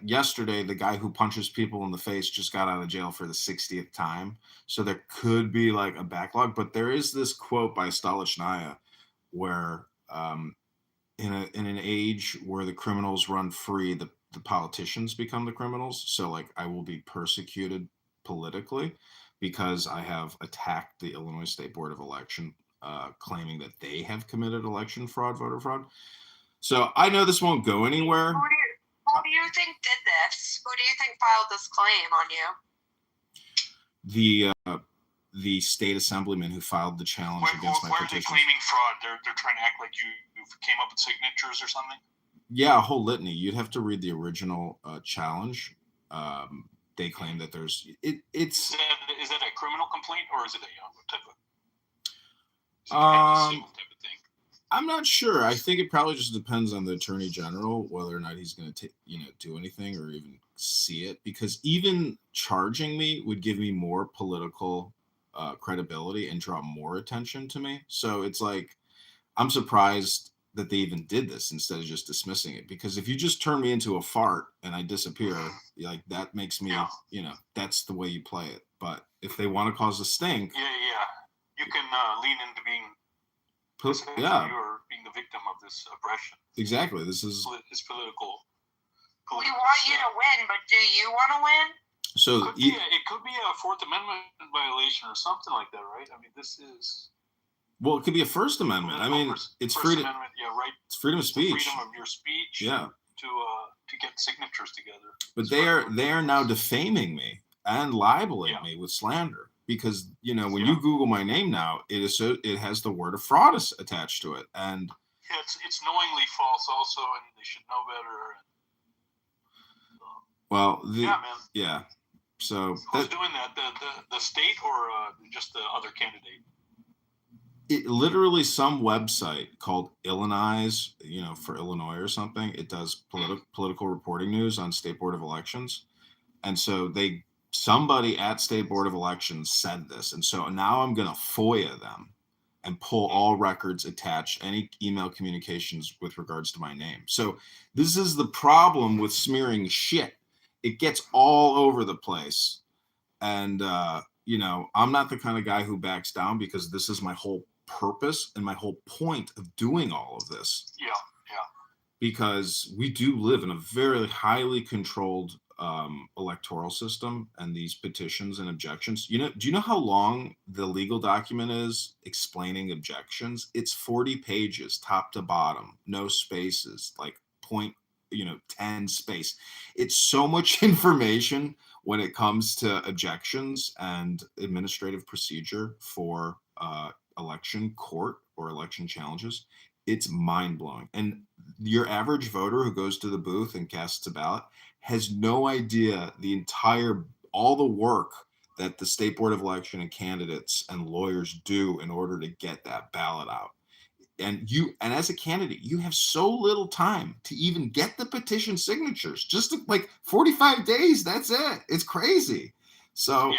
yesterday, the guy who punches people in the face just got out of jail for the 60th time. So there could be like a backlog, but there is this quote by Stolichnaya where in an age where the criminals run free, the politicians become the criminals. So, like, I will be persecuted politically because I have attacked the Illinois State Board of Election, claiming that they have committed election fraud, voter fraud. So I know this won't go anywhere. Who do you think did this? Who do you think filed this claim on you? The state assemblyman who filed the challenge against my petition. Why are they claiming fraud? They're trying to act like you came up with signatures or something? Yeah, a whole litany. You'd have to read the original challenge. They claim that there's it's. Is that a criminal complaint or is it a type of? Type of thing? I'm not sure. I think it probably just depends on the attorney general whether or not he's going to do anything or even see it, because even charging me would give me more political credibility and draw more attention to me. So it's like, I'm surprised that they even did this instead of just dismissing it, because if you just turn me into a fart and I disappear, like, that makes me, that's the way you play it. But if they want to cause a stink, you can lean into being you're being the victim of this oppression. Exactly. This is it's political. We want you to win, but do you want to win? So it could be a Fourth Amendment violation or something like that, right? I mean, this is. Well, it could be a First Amendment. I mean, it's freedom. Right. It's freedom of speech. Freedom of your speech. Yeah. To get signatures together. But they are now defaming me and libeling me with slander, because when you Google my name now, it has the word of fraud attached to it, and it's knowingly false also, and they should know better. Well, man. So who's doing that? The state or just the other candidate? It literally some website called Illinois, for Illinois or something. It does political reporting news on State Board of Elections, and so somebody at State Board of Elections said this, and so now I'm going to FOIA them and pull all records, attach any email communications with regards to my name. So this is the problem with smearing shit. It gets all over the place. And, I'm not the kind of guy who backs down, because this is my whole purpose and my whole point of doing all of this. Yeah. Because we do live in a very highly controlled electoral system, and these petitions and objections. Do you know how long the legal document is explaining objections? It's 40 pages, top to bottom, no spaces, like 10 space. It's so much information when it comes to objections and administrative procedure for election court or election challenges. It's mind-blowing. And your average voter who goes to the booth and casts a ballot has no idea all the work that the State Board of Election and candidates and lawyers do in order to get that ballot out. And as a candidate, you have so little time to even get the petition signatures. Just like 45 days, that's it. It's crazy. So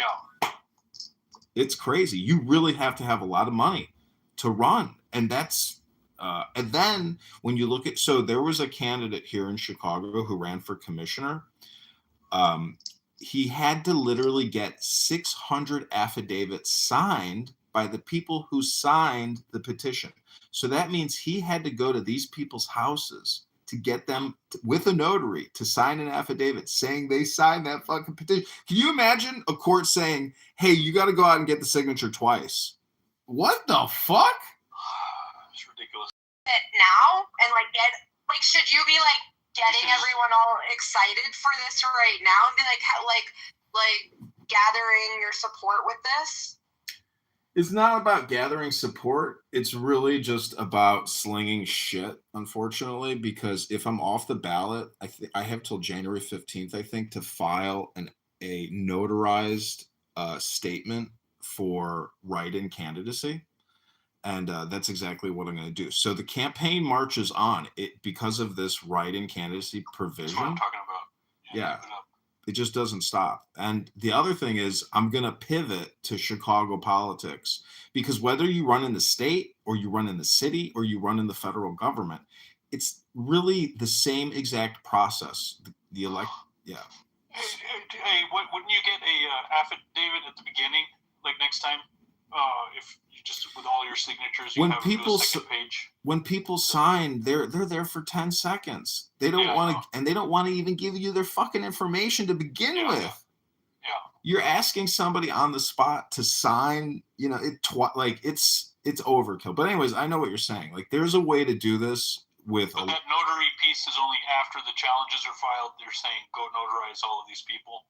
it's crazy. You really have to have a lot of money to run. And that's and then when you look at, so there was a candidate here in Chicago who ran for commissioner. He had to literally get 600 affidavits signed by the people who signed the petition. So that means he had to go to these people's houses to get them with a notary to sign an affidavit saying they signed that fucking petition. Can you imagine a court saying, hey, you got to go out and get the signature twice? What the fuck? It's ridiculous. Now and should you be getting everyone all excited for this right now and be like gathering your support with this? It's not about gathering support. It's really just about slinging shit, unfortunately, because if I'm off the ballot, I have till January 15th, I think, to file a notarized statement for write-in candidacy. And that's exactly what I'm going to do. So the campaign marches on because of this write-in candidacy provision. That's what I'm talking about. Yeah. It just doesn't stop. And the other thing is I'm going to pivot to Chicago politics, because whether you run in the state or you run in the city or you run in the federal government, it's really the same exact process. Hey, wouldn't you get a affidavit at the beginning, like next time? If you just with all your signatures, you have a second page. When people sign, they're there for 10 seconds. They don't want to, and they don't want to even give you their fucking information to begin with. Yeah. You're asking somebody on the spot to sign, it's overkill. But anyways, I know what you're saying. Like, there's a way to do this with. But that notary piece is only after the challenges are filed. They're saying go notarize all of these people.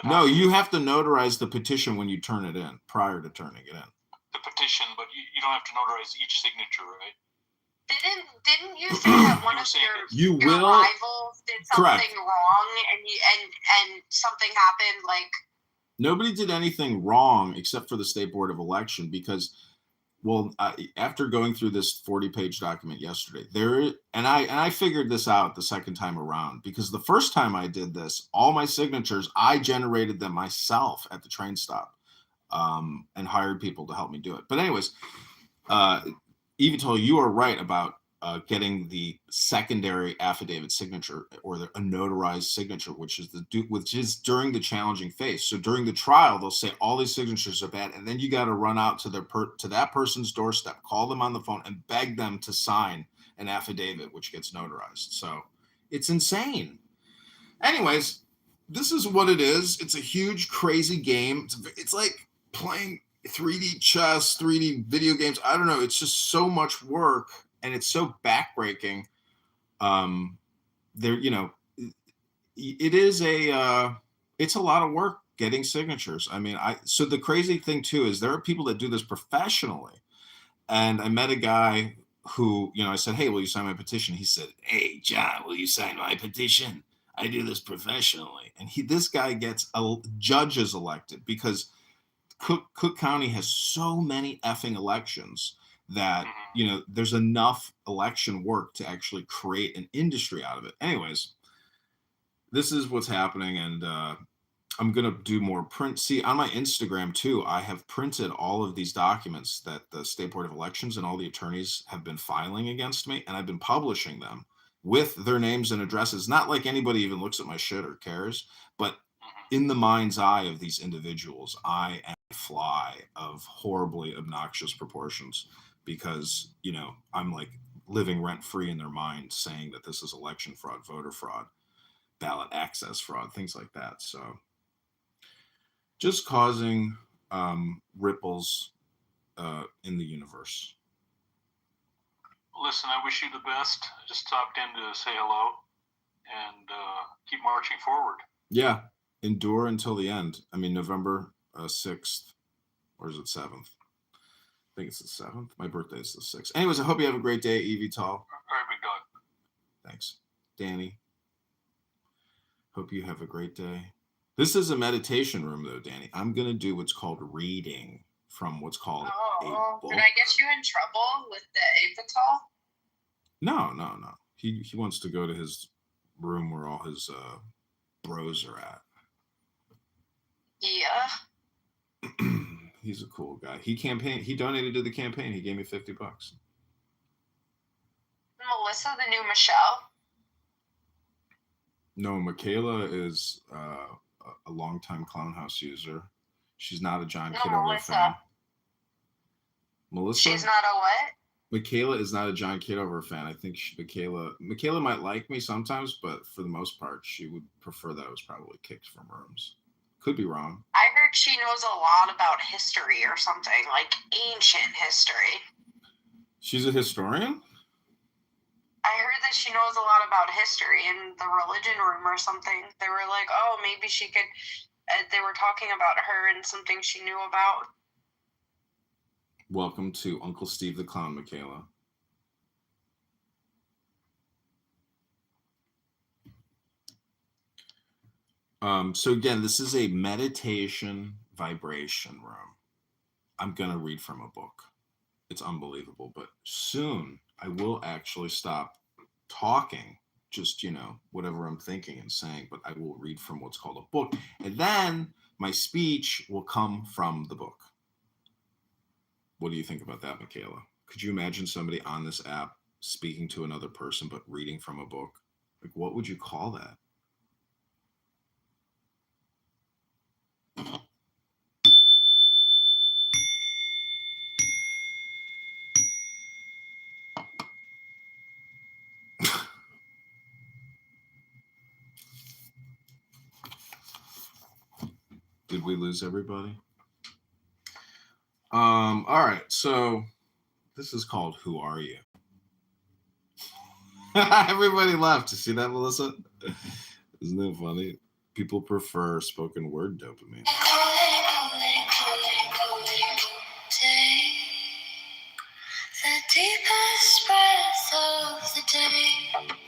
No, you have to notarize the petition when you turn it in, prior to turning it in. The petition, but you don't have to notarize each signature, right? Didn't you say that one of your rivals did something wrong and something happened? Nobody did anything wrong except for the State Board of Election, because, after going through this 40-page document yesterday, I figured this out the second time around, because the first time I did this, all my signatures, I generated them myself at the train stop, and hired people to help me do it. But anyways, Evitol, you are right about getting the secondary affidavit signature, or a notarized signature, which is during the challenging phase. So during the trial, they'll say all these signatures are bad, and then you got to run out to that person's doorstep, call them on the phone, and beg them to sign an affidavit, which gets notarized. So it's insane. Anyways, this is what it is. It's a huge, crazy game. It's like playing 3D chess, 3D video games. I don't know. It's just so much work, and it's so backbreaking. It's a lot of work getting signatures. I mean, so the crazy thing too is there are people that do this professionally. And I met a guy who, I said, hey, will you sign my petition? He said, hey, John, will you sign my petition? I do this professionally. And this guy gets judges elected, because Cook County has so many effing elections that, there's enough election work to actually create an industry out of it. Anyways, this is what's happening. And I'm going to do more print. See, on my Instagram too, I have printed all of these documents that the State Board of Elections and all the attorneys have been filing against me. And I've been publishing them with their names and addresses. Not like anybody even looks at my shit or cares, but in the mind's eye of these individuals, I am a fly of horribly obnoxious proportions, because, I'm like living rent free in their mind, saying that this is election fraud, voter fraud, ballot access fraud, things like that. So just causing ripples in the universe. Listen, I wish you the best. I just stopped in to say hello and keep marching forward. Yeah. Endure until the end. I mean, November 6th, or is it 7th? I think it's the 7th. My birthday is the 6th. Anyways, I hope you have a great day, Evitol. All right, big dog. Thanks. Danny. Hope you have a great day. This is a meditation room, though, Danny. I'm going to do what's called reading from what's called a book. Did I get you in trouble with the Apital? No. He wants to go to his room where all his bros are at. Yeah. He's a cool guy. He donated to the campaign. He gave me $50. Melissa, the new Michelle? No, Michaela is a longtime Clownhouse user. She's not a John Kitover fan. Melissa? She's not a what? Michaela is not a John Kitover fan. I think Michaela might like me sometimes, but for the most part, she would prefer that I was probably kicked from rooms. Could be wrong. I heard she knows a lot about history or something, like ancient history. She's a historian? I heard that she knows a lot about history in the religion room or something. They were like, oh, maybe she could. They were talking about her and something she knew about. Welcome to Uncle Steve the Clown, Michaela. So again, this is a meditation vibration room. I'm going to read from a book. It's unbelievable, but soon I will actually stop talking, just, whatever I'm thinking and saying, but I will read from what's called a book. And then my speech will come from the book. What do you think about that, Michaela? Could you imagine somebody on this app speaking to another person, but reading from a book? Like, what would you call that? Did we lose everybody? All right, so this is called Who Are You? Everybody left. You see that, Melissa? Isn't that funny? People prefer spoken word dopamine. The deepest breath of the day.